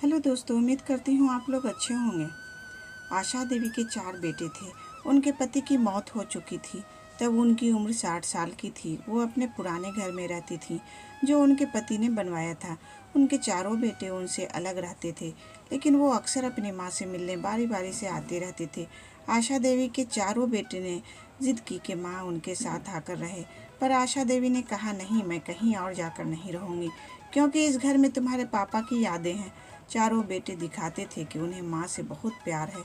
Hello दोस्तों, उम्मीद करती हूँ आप लोग अच्छे होंगे। आशा देवी के 4 बेटे थे। उनके पति की मौत हो चुकी थी। तब उनकी उम्र 60 साल की थी। वो अपने पुराने घर में रहती थी जो उनके पति ने बनवाया था। उनके चारों बेटे उनसे अलग रहते थे, लेकिन वो अक्सर अपनी माँ से मिलने बारी बारी से आते रहते थे। आशा देवी के चारों बेटे ने जिद की कि माँ उनके साथ आकर रहे, पर आशा देवी ने कहा नहीं, मैं कहीं और जाकर नहीं रहूँगी, क्योंकि इस घर में तुम्हारे पापा की यादें हैं। चारों बेटे दिखाते थे कि उन्हें माँ से बहुत प्यार है,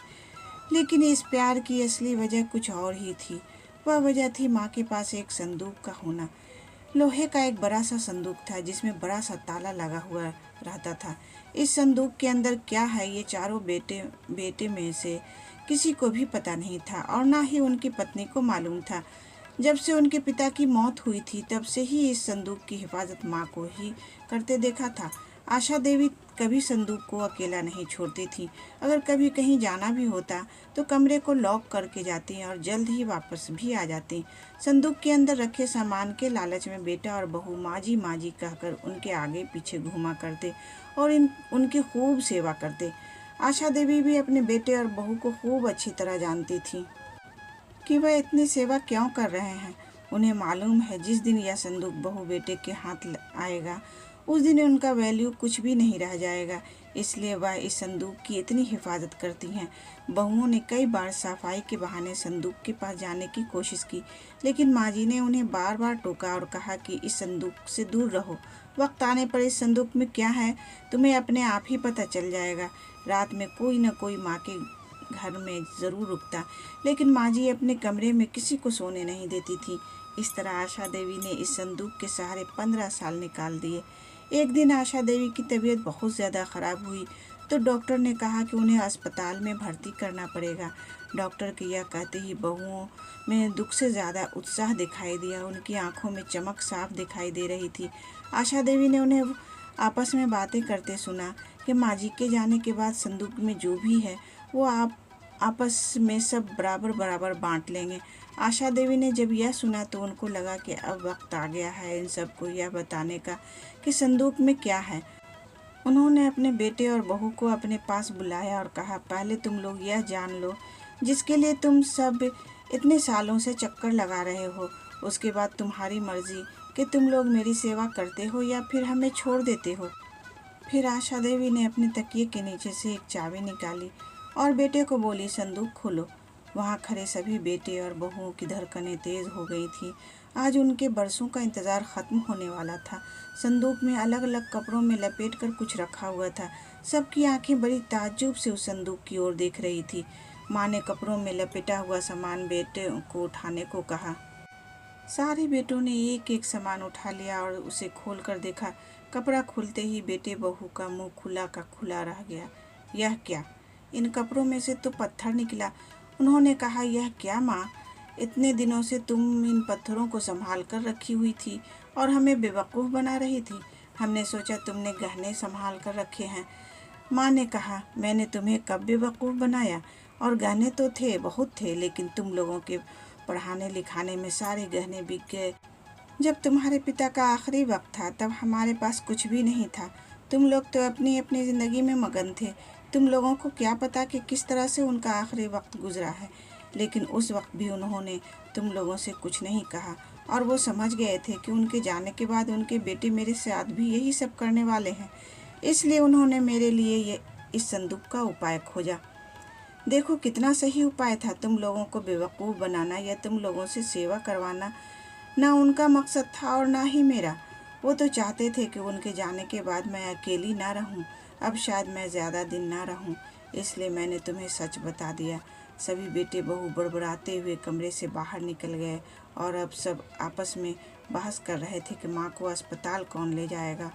लेकिन इस प्यार की असली वजह कुछ और ही थी। वह वजह थी माँ के पास एक संदूक का होना। लोहे का एक बड़ा सा संदूक था जिसमें बड़ा सा ताला लगा हुआ रहता था। इस संदूक के अंदर क्या है ये चारों बेटे में से किसी को भी पता नहीं था, और ना ही उनकी पत्नी को मालूम था। जब से उनके पिता की मौत हुई थी तब से ही इस संदूक की हिफाजत माँ को ही करते देखा था। आशा देवी कभी संदूक को अकेला नहीं छोड़ती थी। अगर कभी कहीं जाना भी होता तो कमरे को लॉक करके जाती और जल्द ही वापस भी आ जाती। संदूक के अंदर रखे सामान के लालच में बेटा और बहू माँ जी कहकर उनके आगे पीछे घूमा करते और उनकी खूब सेवा करते। आशा देवी भी अपने बेटे और बहू को खूब अच्छी तरह जानती थी कि वह इतनी सेवा क्यों कर रहे हैं। उन्हें मालूम है जिस दिन यह संदूक बहू बेटे के हाथ आएगा उस दिन उनका वैल्यू कुछ भी नहीं रह जाएगा, इसलिए वह इस संदूक की इतनी हिफाजत करती हैं। बहुओं ने कई बार सफाई के बहाने संदूक के पास जाने की कोशिश की, लेकिन माँ जी ने उन्हें बार बार टोका और कहा कि इस संदूक से दूर रहो। वक्त आने पर इस संदूक में क्या है तुम्हें अपने आप ही पता चल जाएगा। रात में कोई न कोई माँ के घर में ज़रूर रुकता, लेकिन माँ जी अपने कमरे में किसी को सोने नहीं देती थी। इस तरह आशा देवी ने इस संदूक के सहारे 15 साल निकाल दिए। एक दिन आशा देवी की तबीयत बहुत ज़्यादा ख़राब हुई तो डॉक्टर ने कहा कि उन्हें अस्पताल में भर्ती करना पड़ेगा। डॉक्टर के यह कहते ही बहुओं में दुख से ज़्यादा उत्साह दिखाई दिया। उनकी आंखों में चमक साफ दिखाई दे रही थी। आशा देवी ने उन्हें आपस में बातें करते सुना कि माँ जी के जाने के बाद संदूक में जो भी है वो आप आपस में सब बराबर बराबर बांट लेंगे। आशा देवी ने जब यह सुना तो उनको लगा कि अब वक्त आ गया है इन सबको यह बताने का कि संदूक में क्या है। उन्होंने अपने बेटे और बहू को अपने पास बुलाया और कहा, पहले तुम लोग यह जान लो जिसके लिए तुम सब इतने सालों से चक्कर लगा रहे हो, उसके बाद तुम्हारी मर्जी कि तुम लोग मेरी सेवा करते हो या फिर हमें छोड़ देते हो। फिर आशा देवी ने अपने तकिए के नीचे से एक चाबी निकाली और बेटे को बोली, संदूक खोलो। वहाँ खड़े सभी बेटे और बहुओं की धड़कनें तेज हो गई थी। आज उनके बरसों का इंतज़ार ख़त्म होने वाला था। संदूक में अलग अलग कपड़ों में लपेटकर कुछ रखा हुआ था। सबकी आंखें बड़ी ताज्जुब से उस संदूक की ओर देख रही थी। माँ ने कपड़ों में लपेटा हुआ सामान बेटे को उठाने को कहा। सारे बेटों ने एक एक सामान उठा लिया और उसे खोल कर देखा। कपड़ा खुलते ही बेटे बहू का मुंह खुला का खुला रह गया। यह क्या? इन कपड़ों में से तो पत्थर निकला। उन्होंने कहा, यह क्या माँ? इतने दिनों से तुम इन पत्थरों को संभाल कर रखी हुई थी और हमें बेवकूफ़ बना रही थी। हमने सोचा तुमने गहने संभाल कर रखे हैं। माँ ने कहा, मैंने तुम्हें कब बेवकूफ़ बनाया? और गहने तो थे, बहुत थे, लेकिन तुम लोगों के पढ़ाने लिखाने में सारे गहने बिक गए। जब तुम्हारे पिता का आखिरी वक्त था तब हमारे पास कुछ भी नहीं था। तुम लोग तो अपनी अपनी ज़िंदगी में मगन थे। तुम लोगों को क्या पता कि किस तरह से उनका आखिरी वक्त गुजरा है। लेकिन उस वक्त भी उन्होंने तुम लोगों से कुछ नहीं कहा और वो समझ गए थे कि उनके जाने के बाद उनके बेटे मेरे साथ भी यही सब करने वाले हैं। इसलिए उन्होंने मेरे लिए इस संदूक का उपाय खोजा। देखो कितना सही उपाय था। तुम लोगों को बेवकूफ़ बनाना या तुम लोगों से सेवा करवाना ना उनका मकसद था और ना ही मेरा। वो तो चाहते थे कि उनके जाने के बाद मैं अकेली ना रहूं। अब शायद मैं ज़्यादा दिन ना रहूं, इसलिए मैंने तुम्हें सच बता दिया। सभी बेटे बहू बड़बड़ाते हुए कमरे से बाहर निकल गए और अब सब आपस में बहस कर रहे थे कि माँ को अस्पताल कौन ले जाएगा,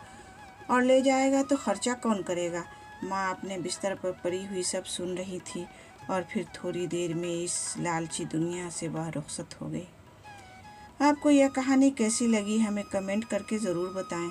और ले जाएगा तो खर्चा कौन करेगा। माँ अपने बिस्तर पर पड़ी हुई सब सुन रही थी और फिर थोड़ी देर में इस लालची दुनिया से वह रुखसत हो गई। आपको यह कहानी कैसी लगी हमें कमेंट करके ज़रूर बताएं।